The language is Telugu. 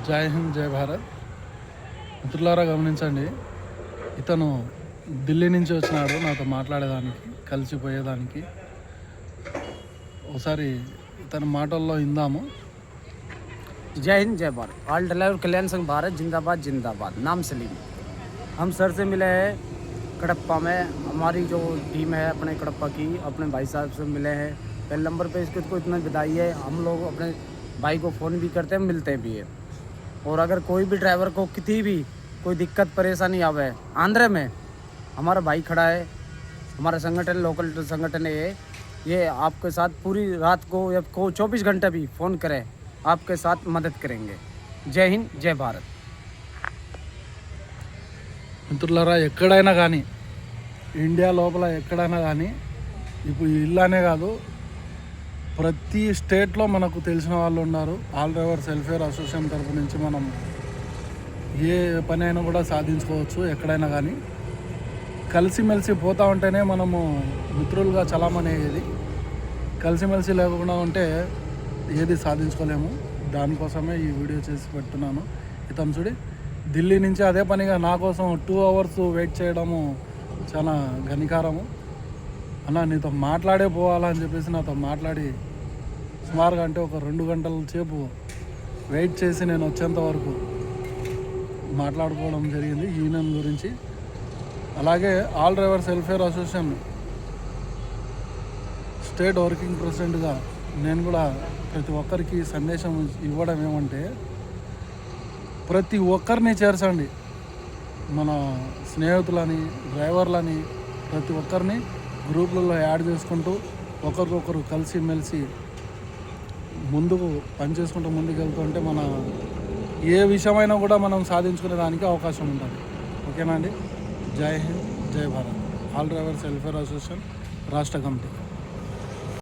జై హింద్ జై భారత్. మిత్రులారా గమనించండి, ఇతను ఢిల్లీ నుంచి వచ్చినాడు నాతో మాట్లాడేదానికి, కలిసిపోయేదానికి. ఒకసారి ఇతని మాటల్లో ఇందాము. जय हिंद जय भारत. ऑल ड्राइवर कल्याण संघ भारत जिंदाबाद जिंदाबाद. नाम सलीम. हम सर से मिले हैं कड़प्पा में. हमारी जो टीम है अपने कड़प्पा की, अपने भाई साहब से मिले हैं. पहले नंबर पे इसको इतना बधाई है. हम लोग अपने भाई को फ़ोन भी करते हैं, मिलते भी है. और अगर कोई भी ड्राइवर को कितनी भी कोई दिक्कत परेशानी आवे आंध्र में, हमारा भाई खड़ा है. हमारा संगठन लोकल संगठन है ये आपके साथ पूरी रात को या को 24 घंटे भी फ़ोन करें, आपके साथ मदद करेंगे. जय हिंद जय भारत. మిత్రులారా, ఎక్కడైనా కానీ, ఇండియా లోపల ఎక్కడైనా కానీ, ఇప్పుడు ఇల్లానే కాదు, ప్రతి స్టేట్లో మనకు తెలిసిన వాళ్ళు ఉన్నారు. ఆల్ డ్రైవర్స్ వెల్ఫేర్ అసోసియేషన్ తరపు నుంచి మనం ఏ పని అయినా కూడా సాధించుకోవచ్చు. ఎక్కడైనా కానీ కలిసిమెలిసి పోతూ ఉంటేనే మనము మిత్రులుగా చలామణి అయ్యేది. కలిసిమెలిసి లేకుండా ఉంటే ఏది సాధించుకోలేము. దానికోసమే ఈ వీడియో చేసి పెడుతున్నాను. ఇతను చూడి ఢిల్లీ నుంచి అదే పనిగా నా కోసం 2 hours వెయిట్ చేయడము చాలా ఘనికారము. అన్న నీతో మాట్లాడే పోవాలని చెప్పేసి నాతో మాట్లాడి సుమారుగా అంటే ఒక 2 గంటల సేపు వెయిట్ చేసి నేను వచ్చేంత వరకు మాట్లాడుకోవడం జరిగింది యూనియన్ గురించి. అలాగే all drivers welfare association state working ప్రెసిడెంట్గా నేను కూడా ప్రతి ఒక్కరికి సందేశం ఇవ్వడం ఏమంటే, ప్రతి ఒక్కరిని చేర్చండి. మన స్నేహితులని, డ్రైవర్లని, ప్రతి ఒక్కరిని గ్రూపులలో యాడ్ చేసుకుంటూ ఒకరికొకరు కలిసిమెలిసి ముందుకు పనిచేసుకుంటూ ముందుకు వెళ్తుంటే మన ఏ విషయమైనా కూడా మనం సాధించుకునే దానికి అవకాశం ఉంటుంది. ఓకేనా అండి? జై హింద్ జై Bharat. All drivers welfare association రాష్ట్ర కమిటీ.